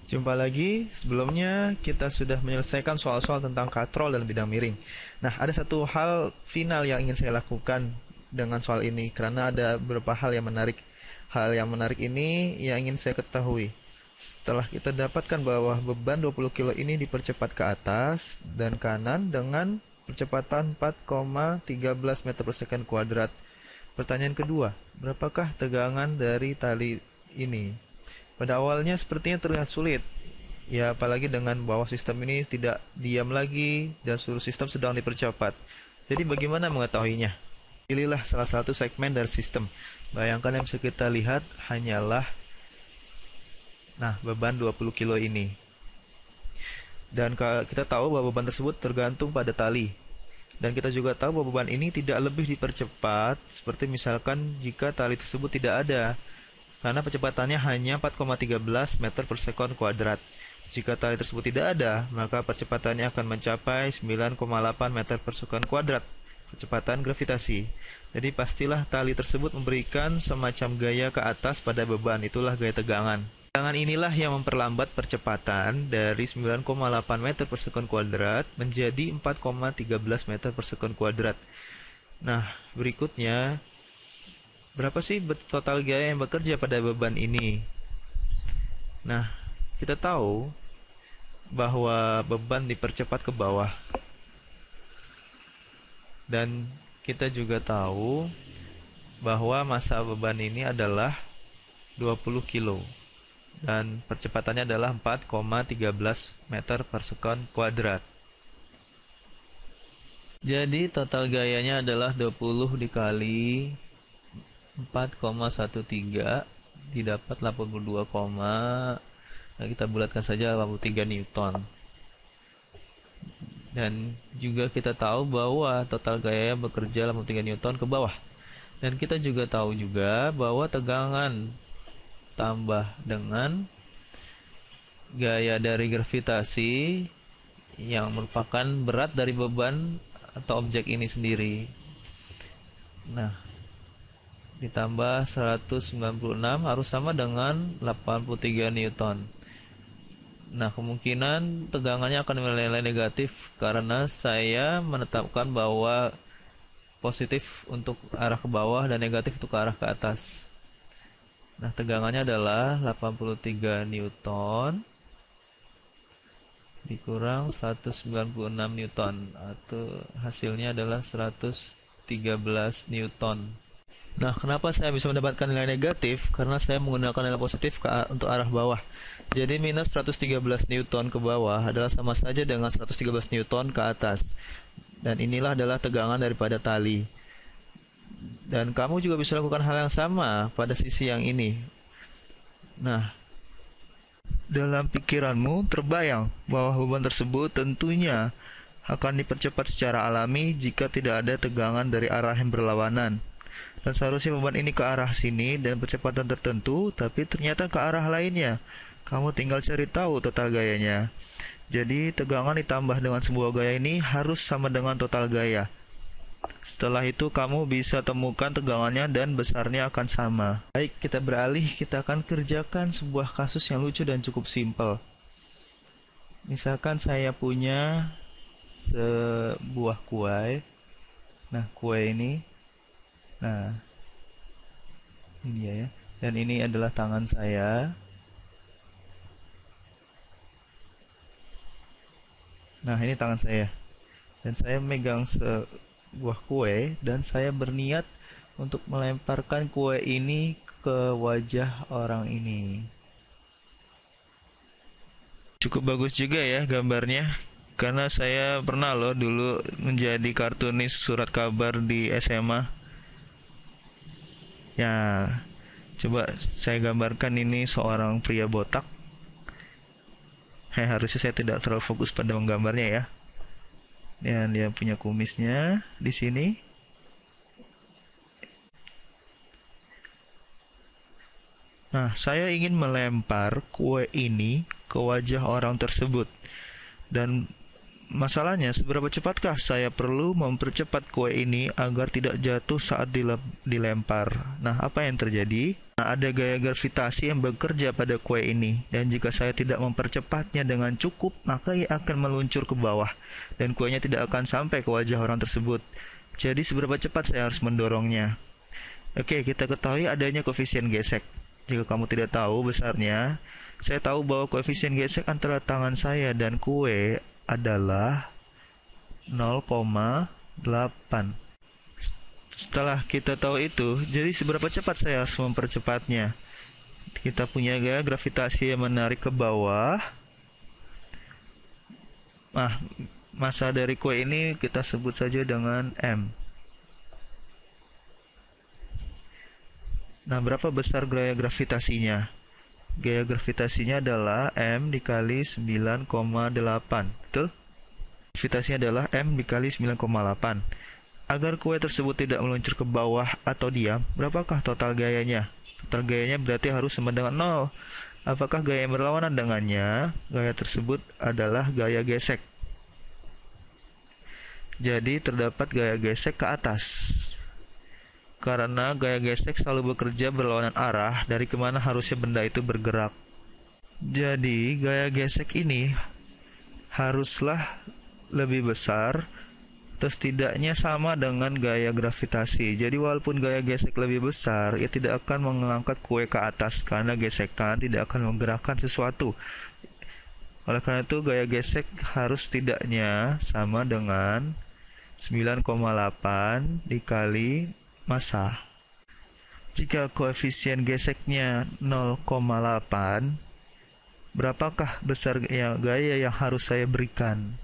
Jumpa lagi. Sebelumnya kita sudah menyelesaikan soal-soal tentang katrol dan bidang miring. Nah, ada satu hal final yang ingin saya lakukan dengan soal ini karena ada beberapa hal yang menarik. Hal yang menarik ini yang ingin saya ketahui. Setelah kita dapatkan bahwa beban 20 kilo ini dipercepat ke atas dan kanan dengan percepatan 4,13 meter per second kuadrat. Pertanyaan kedua, berapakah tegangan dari tali ini? Pada awalnya sepertinya terlihat sulit, ya apalagi dengan bahwa sistem ini tidak diam lagi dan seluruh sistem sedang dipercepat. Jadi bagaimana mengetahuinya? Pilihlah salah satu segmen dari sistem. Bayangkan yang bisa kita lihat hanyalah beban 20 kilo ini. Dan kita tahu bahwa beban tersebut tergantung pada tali. Dan kita juga tahu bahwa beban ini tidak lebih dipercepat, seperti misalkan jika tali tersebut tidak ada, karena percepatannya hanya 4,13 meter per second kuadrat. Jika tali tersebut tidak ada, maka percepatannya akan mencapai 9,8 meter per second kuadrat, percepatan gravitasi. Jadi pastilah tali tersebut memberikan semacam gaya ke atas pada beban, itulah gaya tegangan. Tegangan inilah yang memperlambat percepatan dari 9,8 meter per second kuadrat menjadi 4,13 meter per second kuadrat. Nah, berikutnya, berapa sih total gaya yang bekerja pada beban ini? Nah, kita tahu bahwa beban dipercepat ke bawah. Dan kita juga tahu bahwa massa beban ini adalah 20 kilo. Dan percepatannya adalah 4,13 meter per second kuadrat. Jadi total gayanya adalah 20 dikali 4,13 didapat 82, nah kita bulatkan saja 83 Newton. Dan juga kita tahu bahwa total gaya bekerja 83 Newton ke bawah. Dan kita juga tahu juga bahwa tegangan tambah dengan gaya dari gravitasi yang merupakan berat dari beban atau objek ini sendiri. Nah, ditambah 196 harus sama dengan 83 Newton. Nah, kemungkinan tegangannya akan menilai negatif karena saya menetapkan bahwa positif untuk arah ke bawah dan negatif untuk arah ke atas. Nah, tegangannya adalah 83 Newton dikurang 196 Newton, atau hasilnya adalah 113 Newton. Nah, kenapa saya bisa mendapatkan nilai negatif? Karena saya menggunakan nilai positif untuk arah bawah. Jadi minus 113 Newton ke bawah adalah sama saja dengan 113 Newton ke atas. Dan inilah adalah tegangan daripada tali. Dan kamu juga bisa lakukan hal yang sama pada sisi yang ini. Nah, dalam pikiranmu terbayang bahwa beban tersebut tentunya akan dipercepat secara alami jika tidak ada tegangan dari arah yang berlawanan. Dan seharusnya beban ini ke arah sini dan percepatan tertentu, tapi ternyata ke arah lainnya. Kamu tinggal cari tahu total gayanya. Jadi tegangan ditambah dengan sebuah gaya ini harus sama dengan total gaya. Setelah itu kamu bisa temukan tegangannya dan besarnya akan sama. Baik, kita beralih, kita akan kerjakan sebuah kasus yang lucu dan cukup simpel. Misalkan saya punya sebuah kue. Nah, kue ini, nah ini dia ya. Dan ini adalah tangan saya. Nah, ini tangan saya. Dan saya memegang sebuah kue dan saya berniat untuk melemparkan kue ini ke wajah orang ini. Cukup bagus juga ya gambarnya, karena saya pernah loh dulu menjadi kartunis surat kabar di SMA. Ya, coba saya gambarkan ini seorang pria botak. Harusnya saya tidak terlalu fokus pada menggambarnya ya. Dan dia punya kumisnya di sini. Nah, saya ingin melempar kue ini ke wajah orang tersebut. Dan masalahnya, seberapa cepatkah saya perlu mempercepat kue ini agar tidak jatuh saat dilempar? Nah, apa yang terjadi? Nah, ada gaya gravitasi yang bekerja pada kue ini, dan jika saya tidak mempercepatnya dengan cukup, maka ia akan meluncur ke bawah, dan kuenya tidak akan sampai ke wajah orang tersebut. Jadi seberapa cepat saya harus mendorongnya? Oke, kita ketahui adanya koefisien gesek. Jika kamu tidak tahu besarnya, saya tahu bahwa koefisien gesek antara tangan saya dan kue adalah 0,8. Setelah kita tahu itu, jadi seberapa cepat saya harus mempercepatnya? Kita punya gaya gravitasi yang menarik ke bawah. Nah, massa dari kue ini kita sebut saja dengan M. Nah, berapa besar gaya gravitasinya? Gaya gravitasinya adalah M dikali 9,8. Betul? Gravitasinya adalah M dikali 9,8. Agar kue tersebut tidak meluncur ke bawah atau diam, berapakah total gayanya? Total gayanya berarti harus sama dengan 0. Apakah gaya yang berlawanan dengannya? Gaya tersebut adalah gaya gesek. Jadi terdapat gaya gesek ke atas. Karena gaya gesek selalu bekerja berlawanan arah dari kemana harusnya benda itu bergerak. Jadi gaya gesek ini haruslah lebih besar, terus setidaknya sama dengan gaya gravitasi. Jadi walaupun gaya gesek lebih besar, ia tidak akan mengangkat kue ke atas karena gesekan tidak akan menggerakkan sesuatu. Oleh karena itu gaya gesek harus setidaknya sama dengan 9,8 dikali massa. Jika koefisien geseknya 0,8, berapakah besar gaya yang harus saya berikan?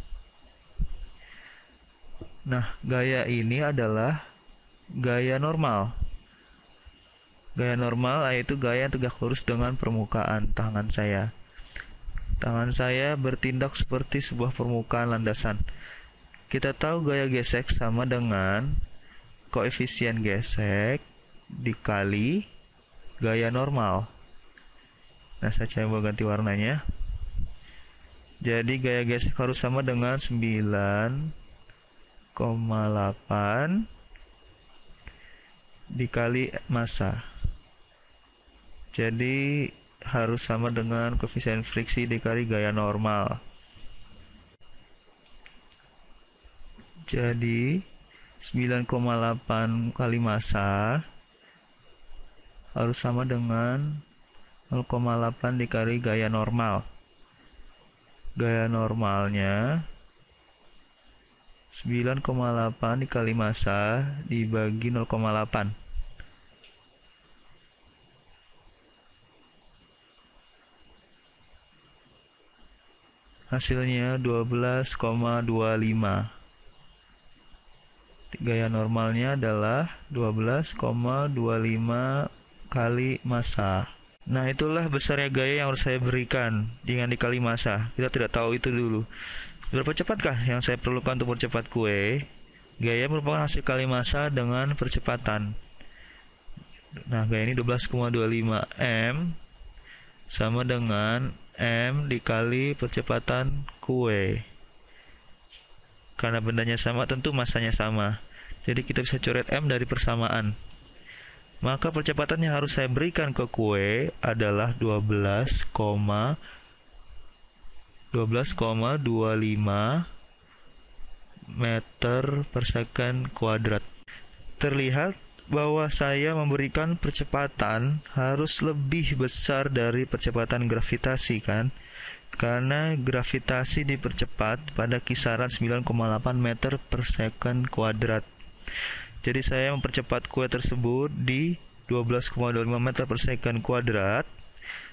Nah, gaya ini adalah gaya normal. Gaya normal yaitu gaya yang tegak lurus dengan permukaan tangan saya. Tangan saya bertindak seperti sebuah permukaan landasan. Kita tahu gaya gesek sama dengan koefisien gesek dikali gaya normal. Nah, saya coba ganti warnanya. Jadi gaya gesek harus sama dengan 9,8 dikali massa. Jadi harus sama dengan koefisien friksi dikali gaya normal. Jadi 9,8 kali massa harus sama dengan 0,8 dikali gaya normal. Gaya normalnya 9,8 dikali massa dibagi 0,8. Hasilnya 12,25. Gaya normalnya adalah 12,25 kali massa. Nah, itulah besarnya gaya yang harus saya berikan dengan dikali massa. Kita tidak tahu itu dulu. Berapa cepatkah yang saya perlukan untuk percepat kue? Gaya merupakan hasil kali massa dengan percepatan. Nah, gaya ini 12,25 M sama dengan M dikali percepatan kue. Karena bendanya sama, tentu massanya sama. Jadi kita bisa coret M dari persamaan. Maka percepatan yang harus saya berikan ke kue adalah 12,25 meter per second kuadrat. Terlihat bahwa saya memberikan percepatan harus lebih besar dari percepatan gravitasi, kan? Karena gravitasi dipercepat pada kisaran 9,8 meter per second kuadrat. Jadi saya mempercepat kue tersebut di 12,25 meter per second kuadrat,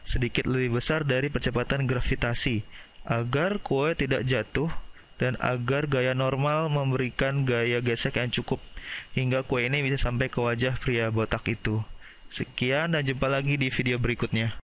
sedikit lebih besar dari percepatan gravitasi, agar kue tidak jatuh dan agar gaya normal memberikan gaya gesek yang cukup hingga kue ini bisa sampai ke wajah pria botak itu. Sekian dan jumpa lagi di video berikutnya.